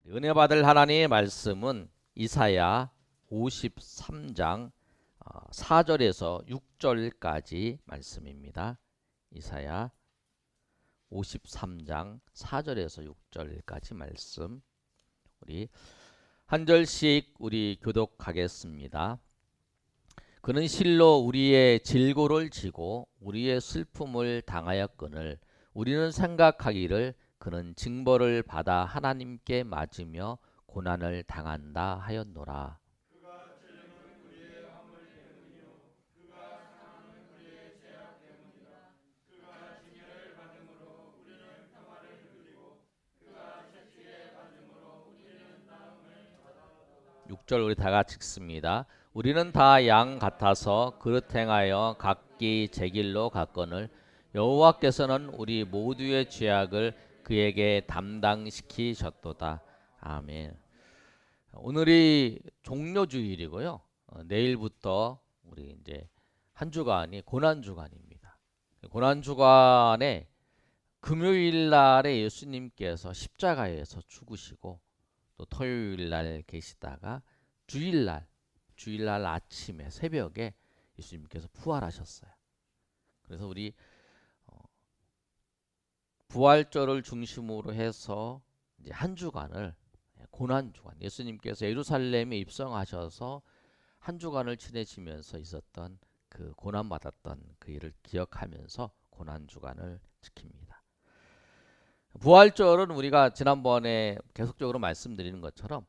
은혜 받을 하나님의 말씀은 이사야 53장 4절에서 6절까지 말씀입니다. 이사야 53장 4절에서 6절까지 말씀. 우리 한 절씩 우리 교독하겠습니다. 그는 실로 우리의 질고를 지고 우리의 슬픔을 당하였거늘 우리는 생각하기를 그는 징벌을 받아 하나님께 맞으며 고난을 당한다 하였노라. 육 절 우리 다 같이 읽습니다. 우리는 다 양 같아서 그릇 행하여 각기 제 길로 갔거늘 여호와께서는 우리 모두의 죄악을 그에게 담당시키셨도다. 아멘. 오늘이 종료주일이고요. 내일부터 우리 이제 한 주간이 고난 주간입니다. 고난 주간에 금요일 날에 예수님께서 십자가에서 죽으시고 또 토요일 날 계시다가 주일날 아침에 새벽에 예수님께서 부활하셨어요. 그래서 우리 부활절을 중심으로 해서 이제 한 주간을 고난 주간, 예수님께서 예루살렘에 입성하셔서 한 주간을 지내시면서 있었던 그 고난 받았던 그 일을 기억하면서 고난 주간을 지킵니다. 부활절은 우리가 지난번에 계속적으로 말씀드리는 것처럼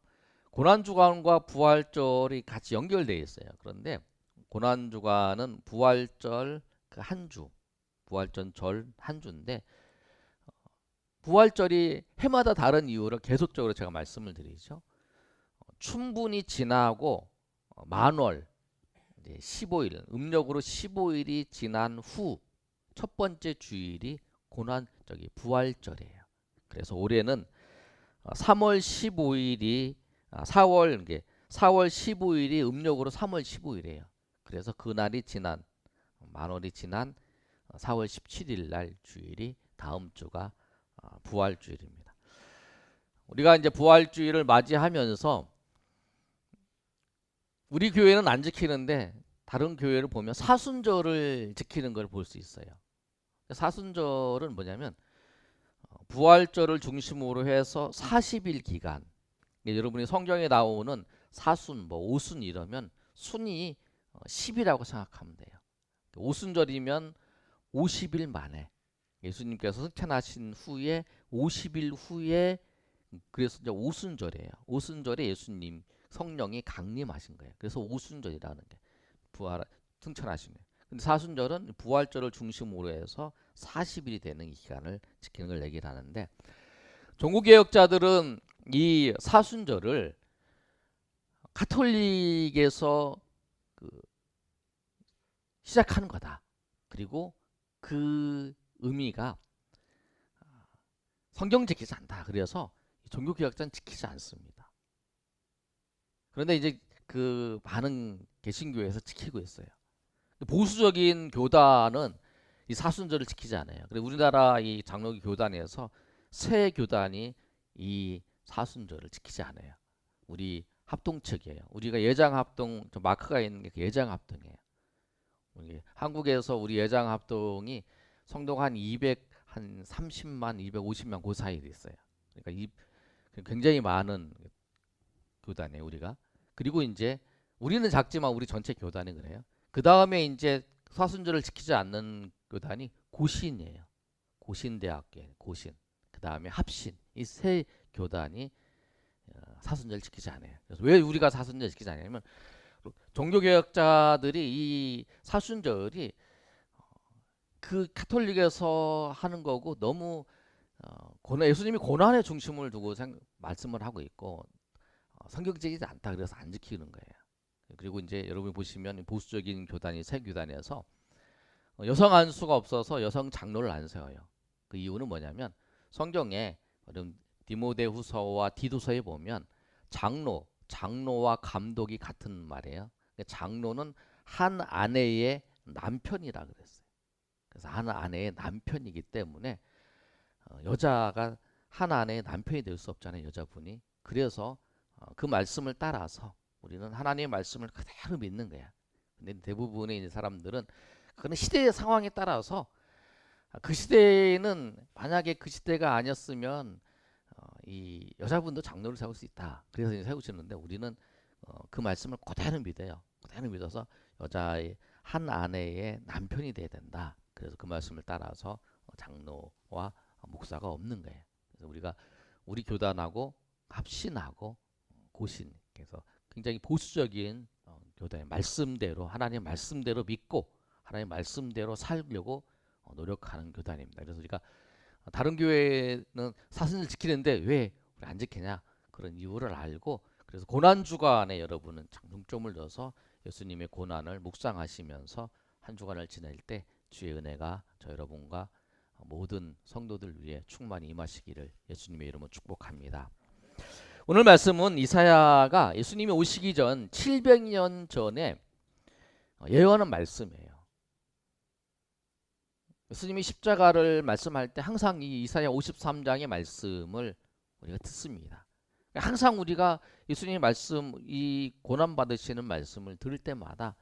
고난주간과 부활절이 같이 연결되어 있어요. 그런데 고난주간은 부활절 그 한 주, 부활절 절 한 주인데 부활절이 해마다 다른 이유를 계속적으로 제가 말씀을 드리죠. 춘분이 지나고 만월 15일, 음력으로 15일이 지난 후 첫 번째 주일이 부활절이에요. 그래서 올해는 3월 15일이 4월 15일이 음력으로 3월 15일이에요. 그래서 그날이 지난 만월이 지난 4월 17일 날 주일이 다음 주가 부활주일입니다. 우리가 이제 부활주일을 맞이하면서 우리 교회는 안 지키는데 다른 교회를 보면 사순절을 지키는 걸 볼 수 있어요. 사순절은 뭐냐면 부활절을 중심으로 해서 40일 기간, 여러분이 성경에 나오는 사순, 오순 이러면 순이 10이라고 생각하면 돼요. 오순절이면 50일 만에 예수님께서 승천하신 후에 50일 후에, 그래서 이제 오순절이에요. 오순절에 예수님 성령이 강림하신 거예요. 그래서 오순절이라는 게 부활 승천하신 거예요. 근데 사순절은 부활절을 중심으로 해서 40일이 되는 이 기간을 지키는 걸 얘기를 하는데, 종교개혁자들은 이 사순절을 가톨릭에서 그 시작하는 거다. 그리고 그 의미가 성경 지키지 않다. 그래서 종교개혁자는 지키지 않습니다. 그런데 이제 그 많은 개신교에서 지키고 있어요. 보수적인 교단은 이 사순절을 지키지 않아요. 그리고 우리나라 이 장로교 교단에서 새 교단이 이 사순절을 지키지 않아요. 우리 합동 측이에요. 우리가 예장 합동, 저 마크가 있는 게 그 예장 합동이에요. 우리 한국에서 우리 예장 합동이 성도가 한 30만, 250만 그 사이에 있어요. 그러니까 굉장히 많은 교단이에요, 우리가. 그리고 이제 우리는 작지만 우리 전체 교단이 그래요. 그 다음에 이제 사순절을 지키지 않는 교단이 고신이에요. 고신대학교, 고신. 그 다음에 합신. 이 세 교단이 사순절 지키지 않아요. 그래서 왜 우리가 사순절 지키지 않냐면 종교개혁자들이 이 사순절이 그 가톨릭에서 하는 거고 너무 예수님이 고난의 중심을 두고 말씀을 하고 있고 성경적이지 않다 그래서 안 지키는 거예요. 그리고 이제 여러분이 보시면 보수적인 교단이 새 교단에서 여성 안수가 없어서 여성 장로를 안 세워요. 그 이유는 뭐냐면 성경에 디모데후서와 디도서에 보면 장로와 감독이 같은 말이에요. 장로는 한 아내의 남편이라 그랬어요. 그래서 한 아내의 남편이기 때문에 여자가 한 아내의 남편이 될 수 없잖아요, 여자분이. 그래서 그 말씀을 따라서 우리는 하나님의 말씀을 그대로 믿는 거야. 근데 대부분의 이제 사람들은 그는 시대의 상황에 따라서 그 시대에는 만약에 그 시대가 아니었으면 이 여자분도 장로를 세울 수 있다. 그래서 이제 세우시는데 우리는 그 말씀을 그대로 믿어요. 그대로 믿어서 여자의 한 아내의 남편이 돼야 된다. 그래서 그 말씀을 따라서 장로와 목사가 없는 거예요. 그래서 우리가 우리 교단하고 합신하고 고신, 그래서 굉장히 보수적인 교단의 말씀대로 하나님 말씀대로 믿고 하나님 말씀대로 살려고 노력하는 교단입니다. 그래서 우리가 다른 교회는 사순을 지키는데 왜 우리 안 지키냐 그런 이유를 알고, 그래서 고난 주간에 여러분은 중점을 둬서 예수님의 고난을 묵상하시면서 한 주간을 지낼 때 주의 은혜가 저 여러분과 모든 성도들 위해 충만히 임하시기를 예수님의 이름으로 축복합니다. 오늘 말씀은 이사야가 예수님이 오시기 전 700년 전에 예언한 말씀이에요. 예수님이 십자가를 말씀할 때 항상 이 이사야 53장의 말씀을 우리가 듣습니다. 항상 우리가 예수님의 말씀, 이 고난 받으시는 말씀을 들을 때마다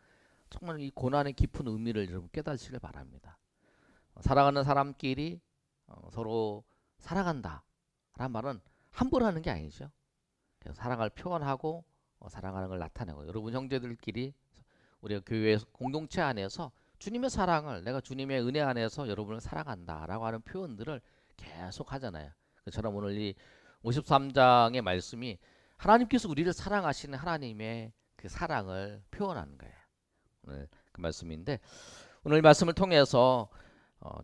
정말 이 고난의 깊은 의미를 여러분 깨닫으시길 바랍니다. 사랑하는 사람끼리 서로 사랑한다 라는 말은 함부로 하는 게 아니죠. 그래서 사랑을 표현하고 사랑하는 걸 나타내고, 여러분 형제들끼리 우리가 교회 공동체 안에서 주님의 사랑을, 내가 주님의 은혜 안에서 여러분을 사랑한다 라고 하는 표현들을 계속 하잖아요. 그처럼 오늘 이 53장의 말씀이 하나님께서 우리를 사랑하시는 하나님의 그 사랑을 표현하는 거예요. 오늘 그 말씀인데, 오늘 말씀을 통해서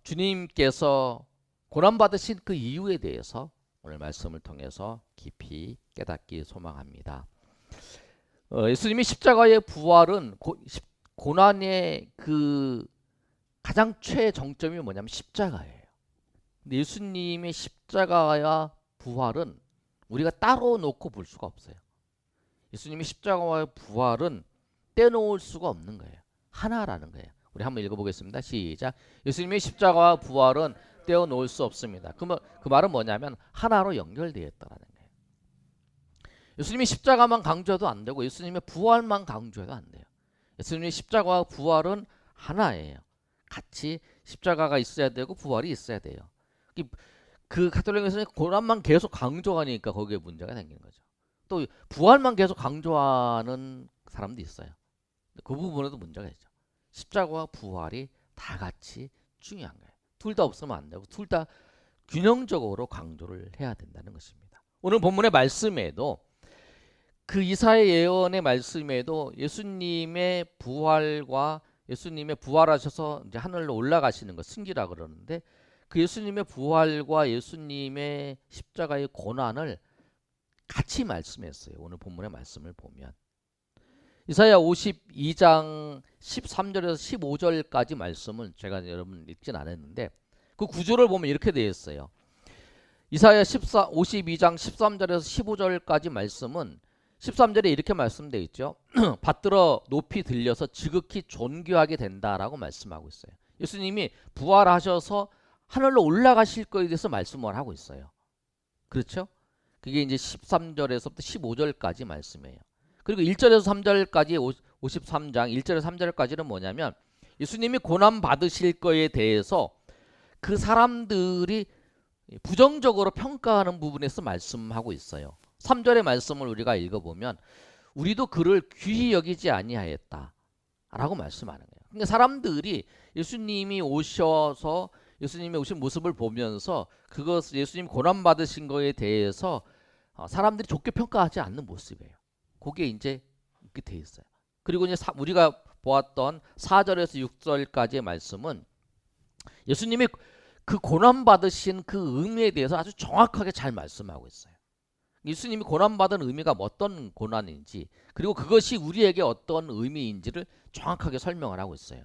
주님께서 고난받으신 그 이유에 대해서 오늘 말씀을 통해서 깊이 깨닫기 소망합니다. 예수님이 십자가의 부활은 고난의 그 가장 최정점이 뭐냐면 십자가예요. 근데 예수님의 십자가와 부활은 우리가 따로 놓고 볼 수가 없어요. 예수님의 십자가와 부활은 떼놓을 수가 없는 거예요. 하나라는 거예요. 우리 한번 읽어보겠습니다. 시작. 예수님의 십자가와 부활은 떼어놓을 수 없습니다. 그 말은 뭐냐면 하나로 연결되어 있다는 거예요. 예수님의 십자가만 강조해도 안 되고 예수님의 부활만 강조해도 안 돼요. 예수님의 십자가와 부활은 하나예요. 같이 십자가가 있어야 되고 부활이 있어야 돼요. 그 가톨릭에서는 고난만 계속 강조하니까 거기에 문제가 생기는 거죠. 또 부활만 계속 강조하는 사람도 있어요. 그 부분에도 문제가 있죠. 십자가와 부활이 다 같이 중요한 거예요. 둘 다 없으면 안 되고 둘 다 균형적으로 강조를 해야 된다는 것입니다. 오늘 본문의 말씀에도 그 이사야 예언의 말씀에도 예수님의 부활과 예수님의 부활하셔서 이제 하늘로 올라가시는 것 승기라 그러는데, 그 예수님의 부활과 예수님의 십자가의 고난을 같이 말씀했어요. 오늘 본문의 말씀을 보면 이사야 52장 13절에서 15절까지 말씀은 제가 여러분 읽진 않았는데 그 구조를 보면 이렇게 되어 있어요. 이사야 52장 13절에서 15절까지 말씀은 13절에 이렇게 말씀되어 있죠. 받들어 높이 들려서 지극히 존귀하게 된다라고 말씀하고 있어요. 예수님이 부활하셔서 하늘로 올라가실 거에 대해서 말씀을 하고 있어요. 그렇죠? 그게 이제 13절에서부터 15절까지 말씀이에요. 그리고 1절에서 3절까지 53장 1절에서 3절까지는 뭐냐면 예수님이 고난 받으실 거에 대해서 그 사람들이 부정적으로 평가하는 부분에서 말씀하고 있어요. 3절의 말씀을 우리가 읽어보면 우리도 그를 귀히 여기지 아니하였다 라고 말씀하는 거예요. 그러니까 사람들이 예수님이 오셔서 예수님이 오신 모습을 보면서 그것 예수님 고난 받으신 거에 대해서 사람들이 좋게 평가하지 않는 모습이에요. 그게 이제 이렇게 돼 있어요. 그리고 이제 우리가 보았던 4절에서 6절까지의 말씀은 예수님이 그 고난 받으신 그 의미에 대해서 아주 정확하게 잘 말씀하고 있어요. 예수님이 고난받은 의미가 어떤 고난인지, 그리고 그것이 우리에게 어떤 의미인지를 정확하게 설명을 하고 있어요.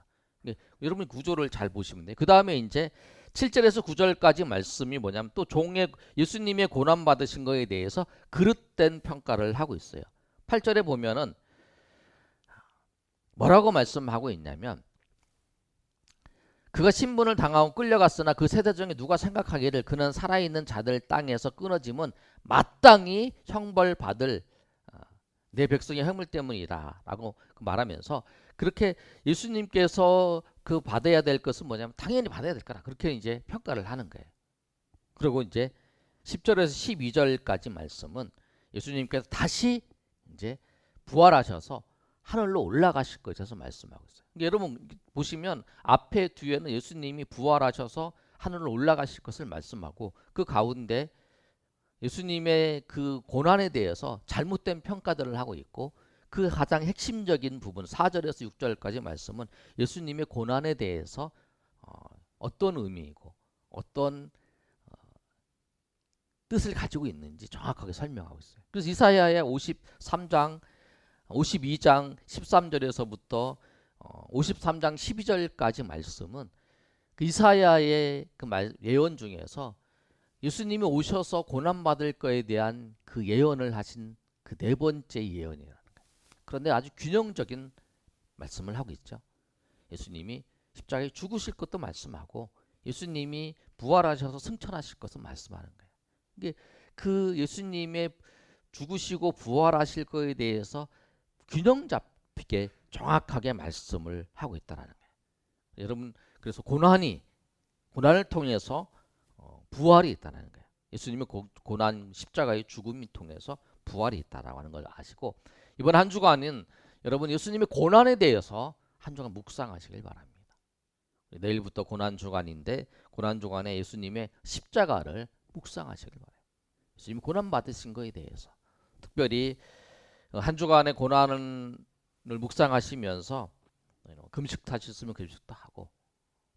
여러분이 구조를 잘 보시면 돼요. 그 다음에 이제 7절에서 9절까지 말씀이 뭐냐면 또 예수님의 고난받으신 거에 대해서 그릇된 평가를 하고 있어요. 8절에 보면은 뭐라고 말씀하고 있냐면 그가 신분을 당하고 끌려갔으나 그 세대 중에 누가 생각하기를 그는 살아있는 자들 땅에서 끊어짐은 마땅히 형벌받을 내 백성의 허물 때문이다 라고 말하면서, 그렇게 예수님께서 그 받아야 될 것은 뭐냐면 당연히 받아야 될 거라, 그렇게 이제 평가를 하는 거예요. 그리고 이제 10절에서 12절까지 말씀은 예수님께서 다시 이제 부활하셔서 하늘로 올라가실 것에 대해서 말씀하고 있어요. 그러니까 여러분 보시면 앞에 뒤에는 예수님이 부활하셔서 하늘로 올라가실 것을 말씀하고, 그 가운데 예수님의 그 고난에 대해서 잘못된 평가들을 하고 있고, 그 가장 핵심적인 부분 4절에서 6절까지 말씀은 예수님의 고난에 대해서 어떤 의미이고 어떤 뜻을 가지고 있는지 정확하게 설명하고 있어요. 그래서 이사야의 53장 52장 13절에서부터 53장 12절까지 말씀은 그 이사야의 그 예언 중에서 예수님이 오셔서 고난받을 거에 대한 그 예언을 하신 그 네 번째 예언이라는 거예요. 그런데 아주 균형적인 말씀을 하고 있죠. 예수님이 십자가에 죽으실 것도 말씀하고 예수님이 부활하셔서 승천하실 것을 말씀하는 거예요. 이게 그 예수님의 죽으시고 부활하실 거에 대해서 균형 잡히게 정확하게 말씀을 하고 있다는 거예요. 여러분, 그래서 고난을 통해서 부활이 있다는 거예요. 예수님의 고난 십자가의 죽음이 통해서 부활이 있다라고 하는 걸 아시고, 이번 한 주간은 여러분 예수님의 고난에 대해서 한 주간 묵상하시길 바랍니다. 내일부터 고난 주간인데 고난 주간에 예수님의 십자가를 묵상하시길 바랍니다. 예수님이 고난 받으신 거에 대해서 특별히 한 주간의 고난을 묵상하시면서 금식도 하셨으면 금식도 하고,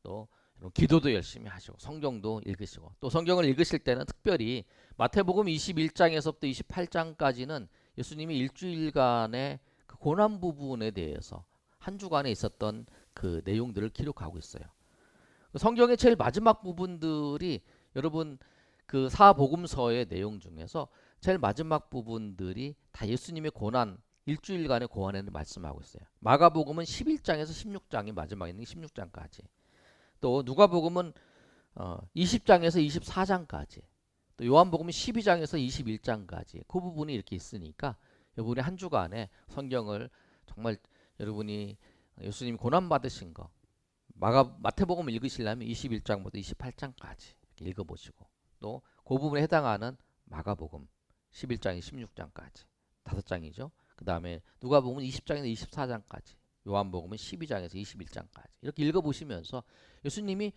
또 기도도 열심히 하시고 성경도 읽으시고, 또 성경을 읽으실 때는 특별히 마태복음 21장에서부터 28장까지는 예수님이 일주일간의 그 고난 부분에 대해서 한 주간에 있었던 그 내용들을 기록하고 있어요. 성경의 제일 마지막 부분들이 여러분 그 사복음서의 내용 중에서 제일 마지막 부분들이 다 예수님의 고난, 일주일간의 고난을 말씀하고 있어요. 마가복음은 11장에서 16장이 마지막에 있는 16장까지, 또 누가복음은 20장에서 24장까지, 또 요한복음은 12장에서 21장까지 그 부분이 이렇게 있으니까 여러분이 한 주간에 성경을 정말 여러분이 예수님이 고난 받으신 거 마태복음 읽으시려면 21장부터 28장까지 읽어보시고, 또 그 부분에 해당하는 마가복음 11장에서 16장까지 5장이죠. 그 다음에 누가복음은 20장에서 24장까지, 요한복음은 12장에서 21장까지 이렇게 읽어보시면서 예수님이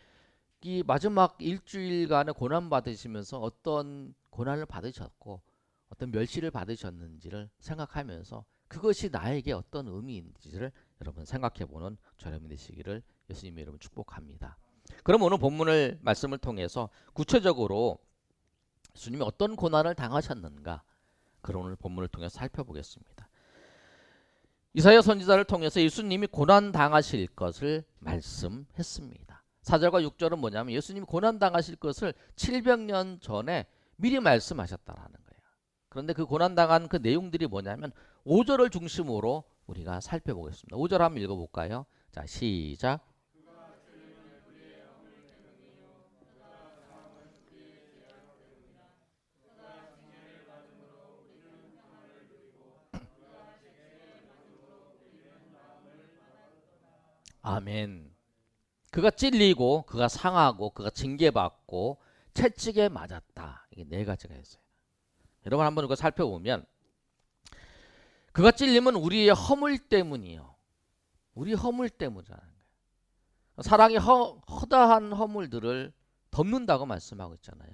이 마지막 일주일간의 고난 받으시면서 어떤 고난을 받으셨고 어떤 멸시를 받으셨는지를 생각하면서 그것이 나에게 어떤 의미인지를 여러분 생각해보는 저녁이 되시기를 예수님이 여러분 축복합니다. 그럼 오늘 본문을 말씀을 통해서 구체적으로 예수님이 어떤 고난을 당하셨는가, 그런 오늘 본문을 통해서 살펴보겠습니다. 이사야 선지자를 통해서 예수님이 고난 당하실 것을 말씀했습니다. 4절과 6절은 뭐냐면 예수님이 고난 당하실 것을 700년 전에 미리 말씀하셨다라는 거예요. 그런데 그 고난 당한 그 내용들이 뭐냐면 5절을 중심으로 우리가 살펴보겠습니다. 5절 한번 읽어볼까요? 자, 시작. 아멘. 그가 찔리고 그가 상하고 그가 징계받고 채찍에 맞았다. 이게 네 가지가 있어요. 여러분 한번 이거 살펴보면 그가 찔림은 우리의 허물 때문이요. 우리 허물 때문이라는 거예요. 사랑이 허다한 허물들을 덮는다고 말씀하고 있잖아요.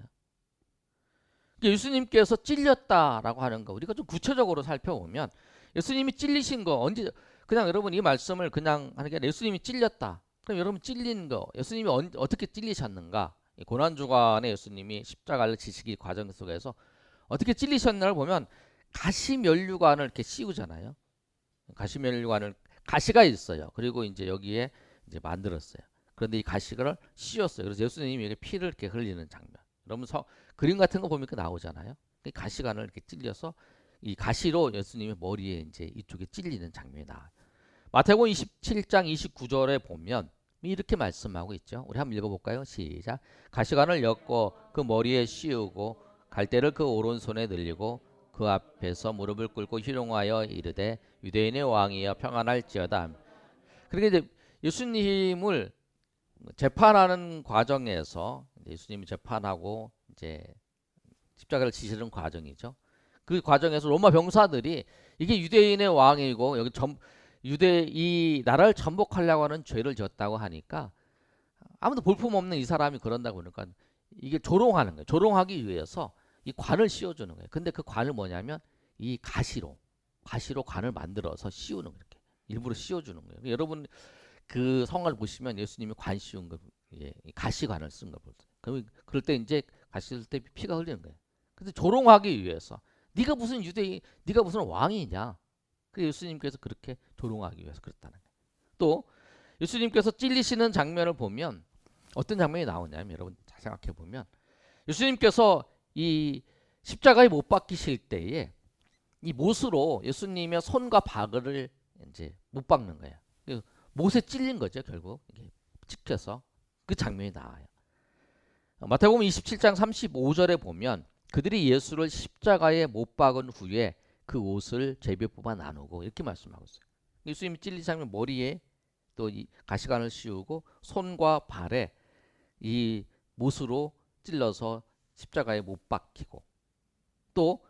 예수님께서 찔렸다라고 하는 거 우리가 좀 구체적으로 살펴보면 예수님이 찔리신 거 언제, 그냥 여러분 이 말씀을 그냥 하는 게 아니라 예수님이 찔렸다. 그럼 여러분 찔린 거 예수님이 어떻게 찔리셨는가? 고난 주간에 예수님이 십자가를 지시기 과정 속에서 어떻게 찔리셨나를 보면 가시면류관을 이렇게 씌우잖아요. 가시면류관을 가시가 있어요. 그리고 이제 여기에 이제 만들었어요. 그런데 이 가시를 씌웠어요. 그래서 예수님이 이렇게 피를 이렇게 흘리는 장면. 여러분 그림 같은 거 보면 나오잖아요. 가시관을 이렇게 찔려서 이 가시로 예수님의 머리에 이제 이쪽에 찔리는 장면이 나와요. 마태복음 27장 29절에 보면 이렇게 말씀하고 있죠. 우리 한번 읽어볼까요? 시작. 가시관을 엮고 그 머리에 씌우고 갈대를 그 오른손에 들리고 그 앞에서 무릎을 꿇고 희롱하여 이르되 유대인의 왕이여 평안할지어다. 그러니까 이제 예수님을 재판하는 과정에서 예수님이 재판하고 이제 십자가를 지시는 과정이죠. 그 과정에서 로마 병사들이 이게 유대인의 왕이고 여기 유대 이 나라를 전복하려고 하는 죄를 졌다고 하니까 아무도 볼품없는 이 사람이 그런다고 그러니까 이게 조롱하는 거예요. 조롱하기 위해서 이 관을 씌워주는 거예요. 근데 그 관을 뭐냐면 이 가시로 관을 만들어서 씌우는 거예요. 이렇게 일부러 씌워주는 거예요. 여러분 그 성을 보시면 예수님이 관 씌운 거, 예, 가시관을 쓴 거 보세요. 그럴 때 이제 가시 쓸 때 피가 흘리는 거예요. 근데 조롱하기 위해서 네가 무슨 유대인, 네가 무슨 왕이냐? 그 예수님께서 그렇게 조롱하기 위해서 그랬다는 거예요. 또 예수님께서 찔리시는 장면을 보면 어떤 장면이 나오냐면 여러분 잘 생각해 보면 예수님께서 이 십자가에 못 박히실 때에 이 못으로 예수님의 손과 발을 이제 못 박는 거예요. 못에 찔린 거죠 결국 이게 찍혀서 그 장면이 나와요. 마태복음 27장 35절에 보면 그들이 예수를 십자가에 못 박은 후에 그 옷을 제비 뽑아 나누고 이렇게 말씀하고 있어요. 예수님이 찔린 장면 머리에 또 이 가시관을 씌우고 손과 발에 이 못으로 찔러서 십자가에 못 박히고 또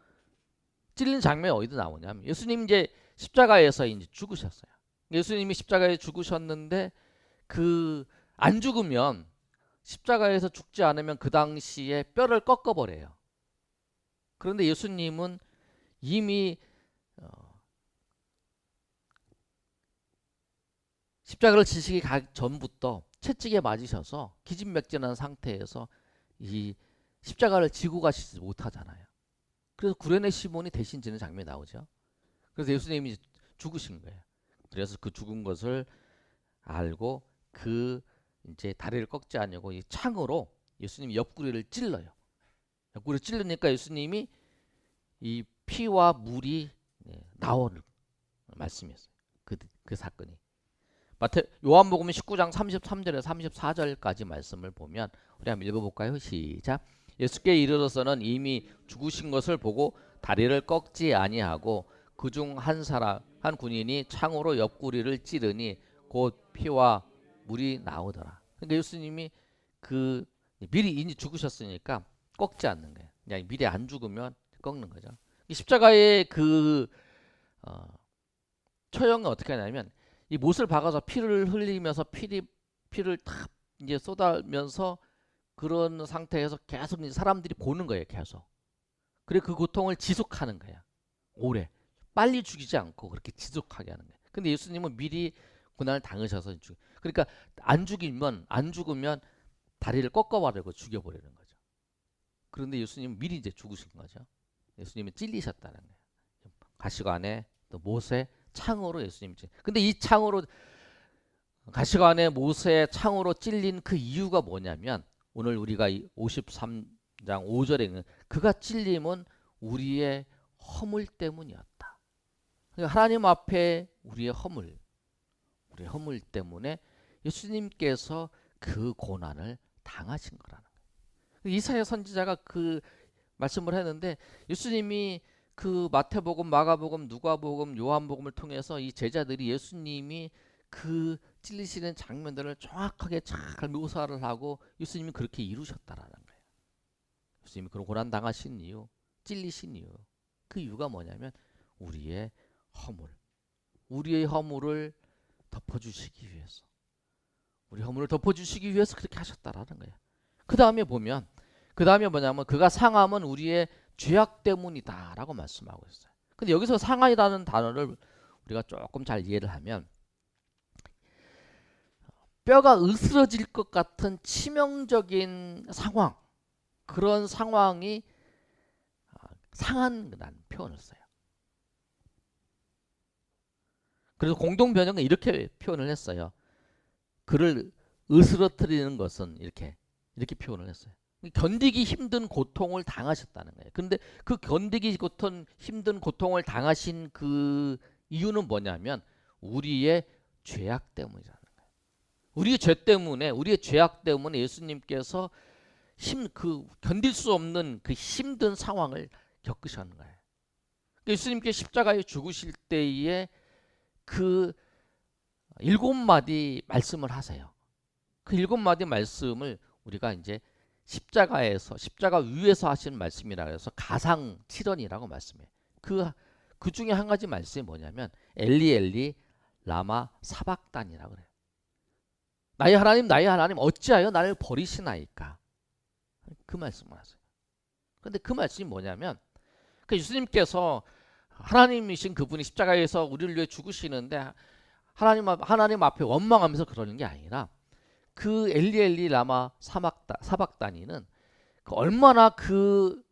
찔린 장면이 어디서 나오냐면 예수님 이제 십자가에서 이제 죽으셨어요. 예수님이 십자가에 죽으셨는데 그 안 죽으면 십자가에서 죽지 않으면 그 당시에 뼈를 꺾어버려요. 그런데 예수님은 이미 십자가를 지시기 전부터 채찍에 맞으셔서 기진맥진한 상태에서 이 십자가를 지고 가시지 못하잖아요. 그래서 구레네 시몬이 대신 지는 장면이 나오죠. 그래서 예수님이 죽으신 거예요. 그래서 그 죽은 것을 알고 그 이제 다리를 꺾지 않으려고 이 창으로 예수님 옆구리를 찔러요. 옆구리를 찔르니까 예수님이 이 피와 물이 나오는 말씀이었어요. 그 사건이. 요한복음 19장 33절에서 34절까지 말씀을 보면 우리 한번 읽어볼까요? 시작. 예수께 이르러서는 이미 죽으신 것을 보고 다리를 꺾지 아니하고 그중 한 군인이 창으로 옆구리를 찌르니 곧 피와 물이 나오더라. 그러니까 예수님이 그 미리 이미 죽으셨으니까 꺾지 않는 거예요. 그냥 미리 안 죽으면 꺾는 거죠. 이 십자가의 그 처형은 어떻게 하냐면 이 못을 박아서 피를 흘리면서 피를 탁 이제 쏟아면서 그런 상태에서 계속 이제 사람들이 보는 거예요. 계속. 그래 그 고통을 지속하는 거야. 오래. 빨리 죽이지 않고 그렇게 지속하게 하는 거예요. 근데 예수님은 미리 고난을 당하셔서 그러니까 안 죽으면 다리를 꺾어버리고 죽여버리는 거죠. 그런데 예수님은 미리 이제 죽으신 거죠. 예수님은 찔리셨다는 거예요. 가시관에 또 못에 창으로 예수님이 근데 이 창으로 가시관에 못에 창으로 찔린 그 이유가 뭐냐면 오늘 우리가 53장 5절에 있는 그가 찔림은 우리의 허물 때문이었다. 그러니까 하나님 앞에 우리의 허물 때문에 예수님께서 그 고난을 당하신 거라는 거예요. 이사야 선지자가 그 말씀을 했는데 예수님이 그 마태복음, 마가복음, 누가복음, 요한복음을 통해서 이 제자들이 예수님이 그 찔리시는 장면들을 정확하게 잘 묘사를 하고 예수님이 그렇게 이루셨다라는 거예요. 예수님이 그런 고난 당하신 이유, 찔리신 이유, 그 이유가 뭐냐면 우리의 허물을 덮어주시기 위해서, 우리 허물을 덮어주시기 위해서 그렇게 하셨다라는 거예요. 그 다음에 뭐냐면 그가 상함은 우리의 죄악 때문이다라고 말씀하고 있어요. 근데 여기서 상함이라는 단어를 우리가 조금 잘 이해를 하면 뼈가 으스러질 것 같은 치명적인 상황, 그런 상황이 상한이라는 표현을 써요. 그래서 공동번역은 이렇게 표현을 했어요. 그를 으스러뜨리는 것은 이렇게 표현을 했어요. 견디기 힘든 고통을 당하셨다는 거예요. 그런데 그 견디기 힘든 고통을 당하신 그 이유는 뭐냐면 우리의 죄악 때문이라는 거예요. 우리의 죄 때문에, 우리의 죄악 때문에 예수님께서 견딜 수 없는 그 힘든 상황을 겪으셨는 거예요. 예수님께 십자가에 죽으실 때에 그 7마디 말씀을 하세요. 그 7마디 말씀을 우리가 이제 십자가 위에서 하신 말씀이라 해서 가상 7언이라고 말씀해요. 그 중에 한 가지 말씀이 뭐냐면 엘리 엘리 라마 사박단이라고 그래요. 나의 하나님 어찌하여 나를 버리시나이까. 그 말씀을 하세요. 그런데 그 말씀이 뭐냐면 예수님께서 하나님이신 그분이 십자가에서 우리를 위해 죽으시는데 하나님 앞에 원망하면서 그러는 게 아니라 그 엘리 엘리 라마 사박다니는 얼마나 그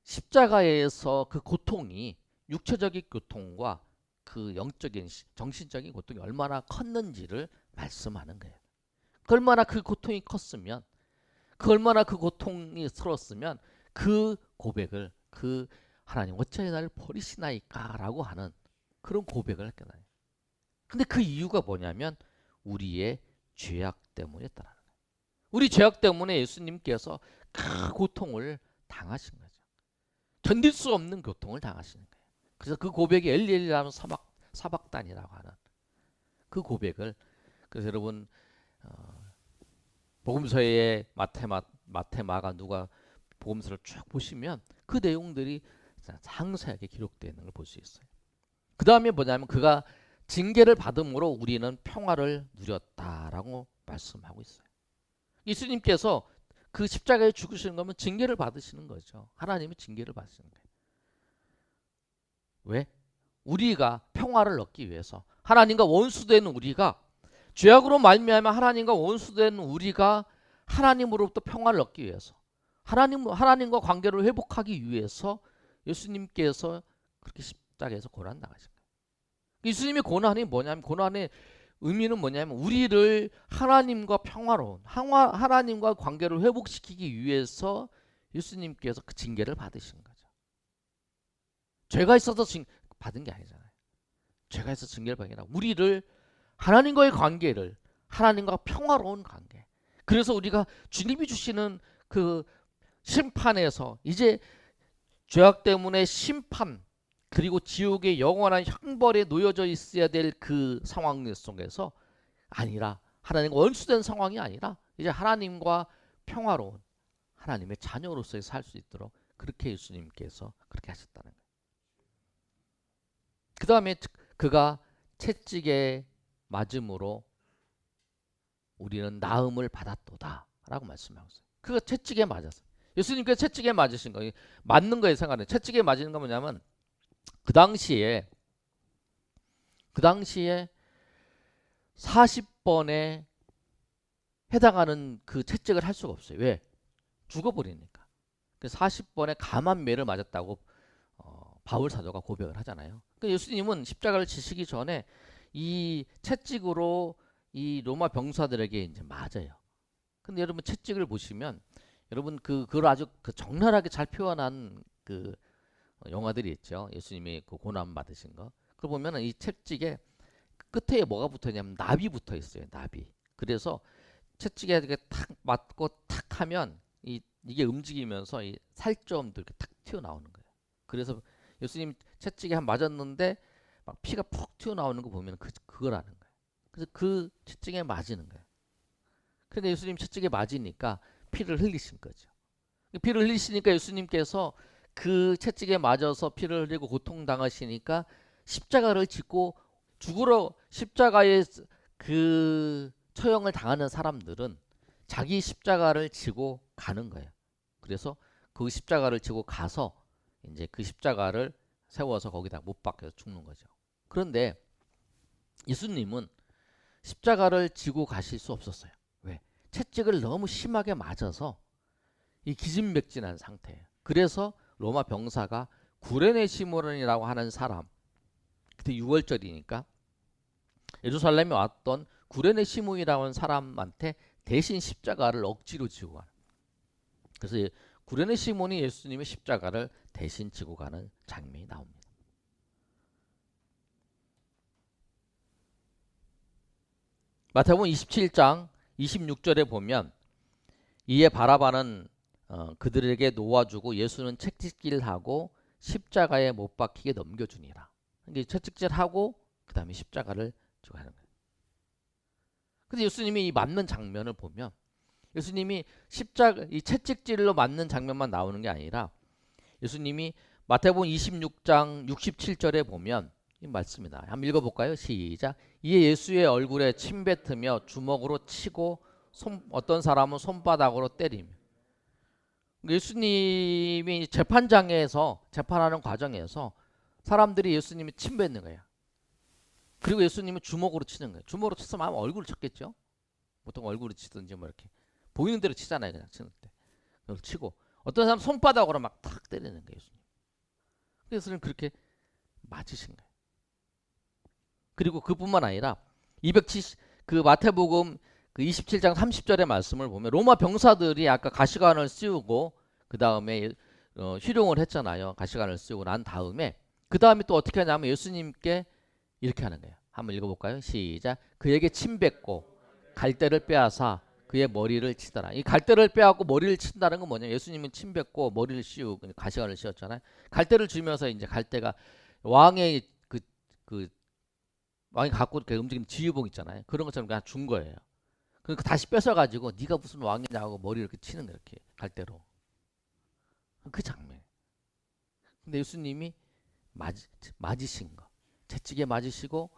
십자가에서 그 고통이 육체적인 고통과 그 영적인 정신적인 고통이 얼마나 컸는지를 말씀하는 거예요. 얼마나 그 고통이 컸으면, 얼마나 그 고통이 스러웠으면 그 고백을 하나님 어찌하여 나를 버리시나이까라고 하는 그런 고백을 했잖아요. 근데 그 이유가 뭐냐면 우리의 죄악 때문이었다라는 거예요. 우리 죄악 때문에 예수님께서 큰 고통을 당하신 거죠. 견딜 수 없는 고통을 당하시는 거예요. 그래서 그 고백이 엘리엘리라는 사박단이라고 하는 그 고백을, 그래서 여러분 복음서의 마태, 마가, 누가 복음서를 쭉 보시면 그 내용들이 상세하게 기록되어 있는 걸 볼 수 있어요. 그 다음에 뭐냐면 그가 징계를 받음으로 우리는 평화를 누렸다라고 말씀하고 있어요. 예수님께서 그 십자가에 죽으시는 거면 징계를 받으시는 거죠. 하나님이 징계를 받으시는 거예요. 왜? 우리가 평화를 얻기 위해서, 하나님과 원수된 우리가, 죄악으로 말미암아 하나님과 원수된 우리가 하나님으로부터 평화를 얻기 위해서, 하나님과 관계를 회복하기 위해서 예수님께서 그렇게 십자가에서 고난 당하신 거예요. 예수님의 고난이 뭐냐면, 고난의 의미는 뭐냐면 우리를 하나님과 평화로운, 하나님과 관계를 회복시키기 위해서 예수님께서 그 징계를 받으신 거죠. 죄가 있어서 받은 게 아니잖아요. 죄가 있어서 징계를 받은 게 아니라 우리를 하나님과의 관계를, 하나님과 평화로운 관계, 그래서 우리가 주님이 주시는 그 심판에서 이제 죄악 때문에 심판 그리고 지옥의 영원한 형벌에 놓여져 있어야 될 그 상황 속에서 아니라, 하나님과 원수된 상황이 아니라 이제 하나님과 평화로운 하나님의 자녀로서 살 수 있도록 그렇게 예수님께서 그렇게 하셨다는 거예요. 그 다음에 그가 채찍에 맞음으로 우리는 나음을 받았도다 라고 말씀하고 있어요. 그가 채찍에 맞았어요. 예수님께서 채찍에 맞으신 거예요. 맞는 거에 생각해. 채찍에 맞는 건 뭐냐면 그 당시에 40번에 해당하는 그 채찍을 할 수가 없어요. 왜? 죽어버리니까. 40번에 감한 매를 맞았다고 바울 사도가 고백을 하잖아요. 예수님은 십자가를 지시기 전에 이 채찍으로 이 로마 병사들에게 이제 맞아요. 근데 여러분 채찍을 보시면 여러분 그걸 아주 적나라하게 잘 표현한 그 영화들이 있죠. 예수님이 그 고난 받으신 거. 그걸 보면은 이 채찍에 끝에 뭐가 붙어 있냐면 나비 붙어 있어요. 나비. 그래서 채찍에 이렇게 탁 맞고 탁 하면 이게 움직이면서 이 살점도 이렇게 탁 튀어나오는 거예요. 그래서 예수님 채찍에 한 맞았는데 막 피가 푹 튀어나오는 거 보면 그거라는 거예요. 그래서 그 채찍에 맞는 거예요. 그러니까 예수님 채찍에 맞으니까 피를 흘리신 거죠. 피를 흘리시니까 예수님께서 그 채찍에 맞아서 피를 흘리고 고통당하시니까 십자가를 짓고 죽으러 십자가에 그 처형을 당하는 사람들은 자기 십자가를 지고 가는 거예요. 그래서 그 십자가를 지고 가서 이제 그 십자가를 세워서 거기다 못 박혀서 죽는 거죠. 그런데 예수님은 십자가를 지고 가실 수 없었어요. 왜? 채찍을 너무 심하게 맞아서 이 기진맥진한 상태예요. 그래서 로마 병사가 구레네 시몬이라고 하는 사람, 그때 6월절이니까 예루살렘에 왔던 구레네 시몬이라고 하는 사람한테 대신 십자가를 억지로 지고 가는. 그래서 구레네 시몬이 예수님의 십자가를 대신 지고 가는 장면이 나옵니다. 마태복음 27장 26절에 보면 이에 바라바는 그들에게 놓아주고 예수는 채찍질하고 십자가에 못 박히게 넘겨주니라. 이게 채찍질하고 그 다음에 십자가를 지고 하는 거예요. 근데 예수님이 이 맞는 장면을 보면 예수님이 이 채찍질로 맞는 장면만 나오는 게 아니라 예수님이 마태복음 26장 67절에 보면 이 말씀이다. 한번 읽어볼까요? 시작. 이에 예수의 얼굴에 침 뱉으며 주먹으로 치고 어떤 사람은 손바닥으로 때리며. 예수님이 재판장에서 재판하는 과정에서 사람들이 예수님이 침 뱉는 거야. 그리고 예수님은 주먹으로 치는 거예요. 주먹으로 쳤으면 아마 얼굴을 쳤겠죠. 보통 얼굴을 치든지 뭐 이렇게 보이는 대로 치잖아요. 그냥 치는 때. 그걸 치고 어떤 사람 손바닥으로 막 탁 때리는 거예요. 예수님. 예수님 그렇게 맞으신 거예요. 그리고 그뿐만 아니라 270 그 마태복음 그 27장 30절의 말씀을 보면 로마 병사들이 아까 가시관을 씌우고 그 다음에 희롱을 했잖아요. 가시관을 씌우고 난 다음에 그 다음에 또 어떻게 하냐면 예수님께 이렇게 하는 거예요. 한번 읽어볼까요? 시작. 그에게 침 뱉고 갈대를 빼앗아 그의 머리를 치더라. 이 갈대를 빼앗고 머리를 친다는 건 뭐냐? 예수님은 침 뱉고 머리를 씌우고 가시관을 씌웠잖아요. 갈대를 주면서 이제 갈대가 왕의 그 왕이 갖고 이렇게 움직이는 지휘봉 있잖아요. 그런 것처럼 그냥 준 거예요. 그러니까 다시 뺏어가지고 네가 무슨 왕이냐고 머리를 이렇게 치는 거예요. 이렇게 갈대로. 그 장면. 근데 예수님이 맞으신 거. 채찍에 맞으시고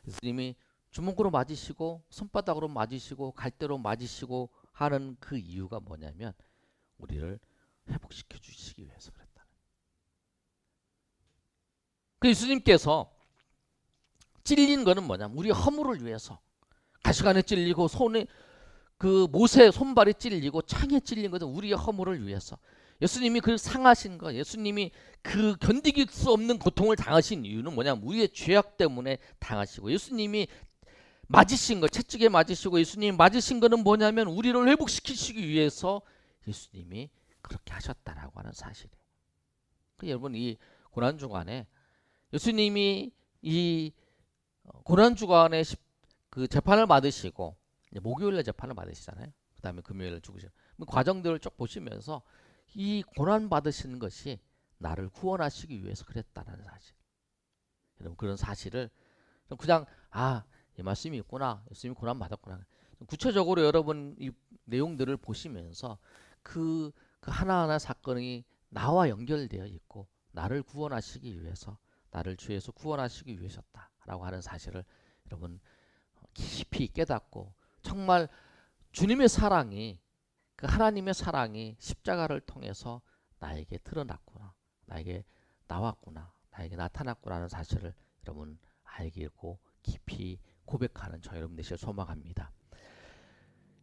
예수님이 주먹으로 맞으시고 손바닥으로 맞으시고 갈대로 맞으시고 하는 그 이유가 뭐냐면 우리를 회복시켜 주시기 위해서 그랬다. 그 예수님께서 찔린 거는 뭐냐면 우리 허물을 위해서 가시관에 찔리고 손에 그 못에 손발이 찔리고 창에 찔린 것은 우리의 허물을 위해서 예수님이 그 상하신 거 예수님이 그 견디기 수 없는 고통을 당하신 이유는 뭐냐면 우리의 죄악 때문에 당하시고 예수님이 맞으신 거 채찍에 맞으시고 예수님이 맞으신 거는 뭐냐면 우리를 회복시키시기 위해서 예수님이 그렇게 하셨다라고 하는 사실이에요. 여러분 이 고난주간에 예수님이 이 고난주간에 그 재판을 받으시고 목요일에 재판을 받으시잖아요. 그 다음에 금요일에 죽으시고 과정들을 쭉 보시면서 이 고난 받으시는 것이 나를 구원하시기 위해서 그랬다는 사실. 여러분 그런 사실을 그냥 이 말씀이 있구나. 예수님이 고난 받았구나. 구체적으로 여러분 이 내용들을 보시면서 그 하나하나 사건이 나와 연결되어 있고 나를 구원하시기 위해서 나를 죄에서 구원하시기 위해서다라고 하는 사실을 여러분 깊이 깨닫고 정말 주님의 사랑이 그 하나님의 사랑이 십자가를 통해서 나에게 드러났구나. 나에게 나왔구나. 나에게 나타났구나라는 사실을 여러분 알고 깊이 고백하는 저 여러분 되시길 소망합니다.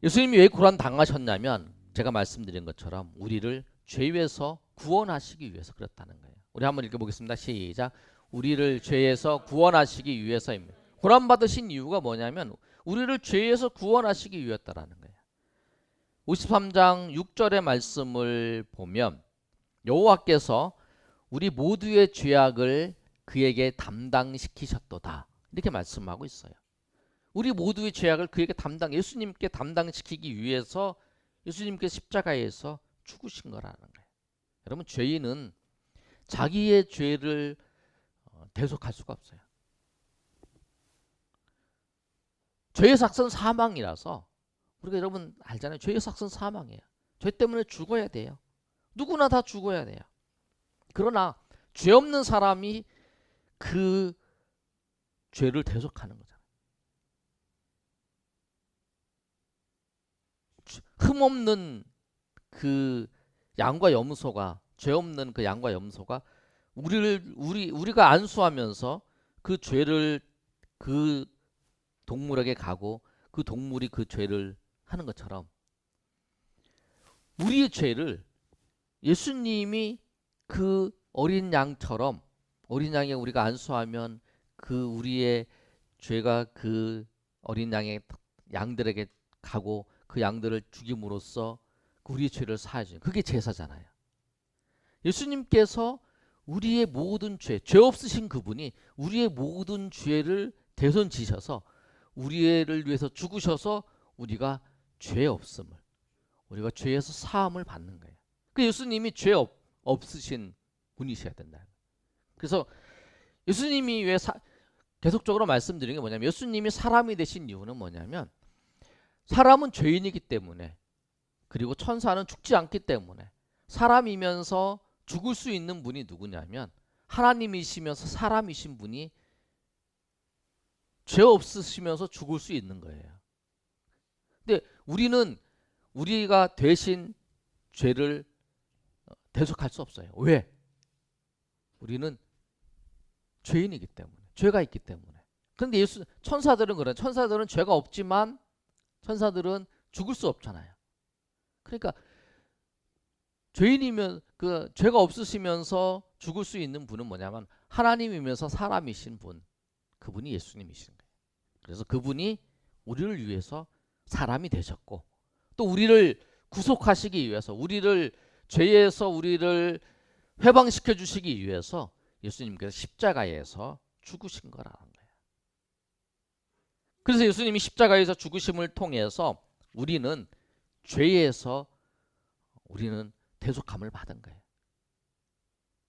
예수님이 왜 고난 당하셨냐면 제가 말씀드린 것처럼 우리를 죄에서 구원하시기 위해서 그랬다는 거예요. 우리 한번 읽어보겠습니다. 시작. 우리를 죄에서 구원하시기 위해서입니다. 고난 받으신 이유가 뭐냐면 우리를 죄에서 구원하시기 위해서라는 거예요. 53장 6절의 말씀을 보면 여호와께서 우리 모두의 죄악을 그에게 담당시키셨도다. 이렇게 말씀하고 있어요. 우리 모두의 죄악을 그에게 예수님께 담당시키기 위해서 예수님께 십자가에서 죽으신 거라는 거예요. 여러분 죄인은 자기의 죄를 대속할 수가 없어요. 죄의 삭은 사망이라서 우리가 여러분 알잖아요. 죄의 삭은 사망이에요. 죄 때문에 죽어야 돼요. 누구나 다 죽어야 돼요. 그러나 죄 없는 사람이 그 죄를 대속하는 거잖아요. 흠없는 그 양과 염소가 죄 없는 그 양과 염소가 우리가 안수하면서 그 죄를 그 동물에게 가고 그 동물이 그 죄를 하는 것처럼 우리의 죄를 예수님이 그 어린 양처럼 어린 양에 우리가 안수하면 그 우리의 죄가 그 어린 양들에게 가고 그 양들을 죽임으로써 우리의 죄를 사해 주는 그게 제사잖아요. 예수님께서 우리의 모든 죄 없으신 그분이 우리의 모든 죄를 대손 지셔서 우리를 위해서 죽으셔서 우리가 죄 없음을, 우리가 죄에서 사함을 받는 거예요. 그 예수님이 죄 없으신 분이셔야 된다. 그래서 예수님이 왜 계속적으로 말씀드리는 게 뭐냐면, 예수님이 사람이 되신 이유는 뭐냐면, 사람은 죄인이기 때문에, 그리고 천사는 죽지 않기 때문에, 사람이면서 죽을 수 있는 분이 누구냐면 하나님이시면서 사람이신 분이 죄 없으시면서 죽을 수 있는 거예요. 근데 우리가 대신 죄를 대속할 수 없어요. 왜? 우리는 죄인이기 때문에, 죄가 있기 때문에. 그런데 천사들은 그래. 천사들은 죄가 없지만 천사들은 죽을 수 없잖아요. 그러니까 죄인이면, 그 죄가 없으시면서 죽을 수 있는 분은 뭐냐면 하나님이면서 사람이신 분, 그분이 예수님이신 거예요. 그래서 그분이 우리를 위해서 사람이 되셨고, 또 우리를 구속하시기 위해서, 우리를 죄에서 우리를 회방시켜 주시기 위해서 예수님께서 십자가에서 죽으신 거라는 거예요. 그래서 예수님이 십자가에서 죽으심을 통해서 우리는 죄에서 우리는 대속함을 받은 거예요.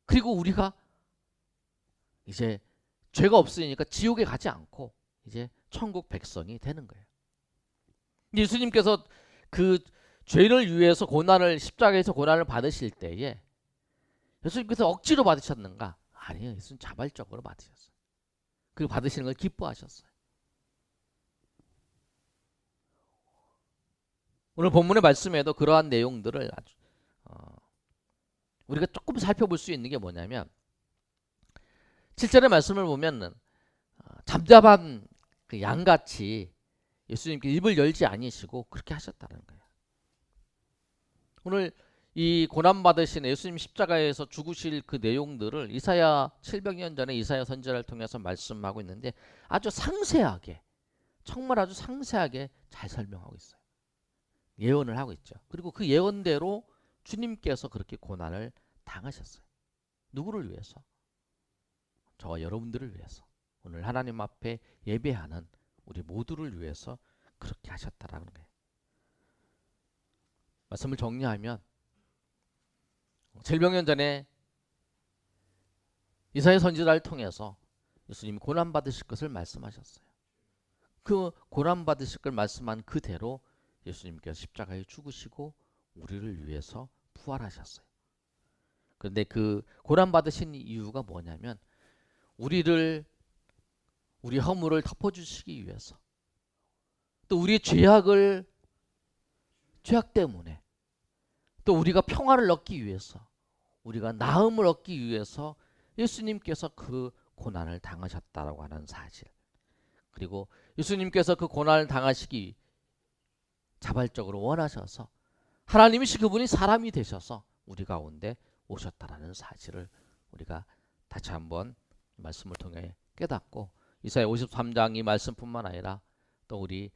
그리고 우리가 이제 죄가 없으니까 지옥에 가지 않고 이제 천국 백성이 되는 거예요. 예수님께서 그 죄를 위해서 십자가에서 고난을 받으실 때에 예수님께서 억지로 받으셨는가? 아니요. 예수님 자발적으로 받으셨어요. 그리고 받으시는 걸 기뻐하셨어요. 오늘 본문의 말씀에도 그러한 내용들을 아주 우리가 조금 살펴볼 수 있는 게 뭐냐면, 7절의 말씀을 보면은 잠잠한 그 양같이 예수님께 입을 열지 아니시고 그렇게 하셨다는 거예요. 오늘 이 고난받으신 예수님 십자가에서 죽으실 그 내용들을 이사야 700년 전에 이사야 선지자를 통해서 말씀하고 있는데, 아주 상세하게, 정말 아주 상세하게 잘 설명하고 있어요. 예언을 하고 있죠. 그리고 그 예언대로 주님께서 그렇게 고난을 당하셨어요. 누구를 위해서? 저와 여러분들을 위해서. 오늘 하나님 앞에 예배하는 우리 모두를 위해서 그렇게 하셨다라는 거예요. 말씀을 정리하면, 700년 전에 이사야 선지자를 통해서 예수님이 고난받으실 것을 말씀하셨어요. 그 고난받으실 걸 말씀한 그대로 예수님께서 십자가에 죽으시고 우리를 위해서 부활하셨어요. 그런데 그 고난받으신 이유가 뭐냐면, 우리 허물을 덮어주시기 위해서, 또 우리의 죄악 때문에, 또 우리가 평화를 얻기 위해서, 우리가 나음을 얻기 위해서 예수님께서 그 고난을 당하셨다라고 하는 사실, 그리고 예수님께서 그 고난을 당하시기 자발적으로 원하셔서 하나님이시 그분이 사람이 되셔서 우리 가운데 오셨다라는 사실을 우리가 다시 한번 말씀을 통해 깨닫고, 이사야 53장 이 말씀뿐만 아니라 또 우리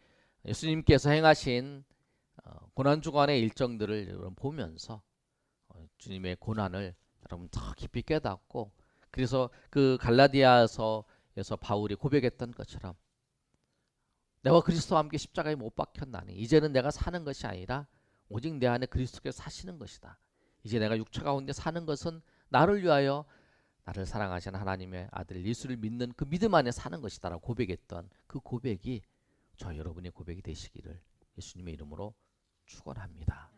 예수님께서 행하신 고난주간의 일정들을 여러분 보면서 주님의 고난을 여러분 더 깊이 깨닫고, 그래서 그 갈라디아서에서 바울이 고백했던 것처럼, 내가 그리스도와 함께 십자가에 못 박혔나니 이제는 내가 사는 것이 아니라 오직 내 안에 그리스도께서 사시는 것이다. 이제 내가 육체 가운데 사는 것은 나를 위하여 나를 사랑하시는 하나님의 아들 예수를 믿는 그 믿음 안에 사는 것이다 라고 고백했던 그 고백이 저 여러분의 고백이 되시기를 예수님의 이름으로 축원합니다.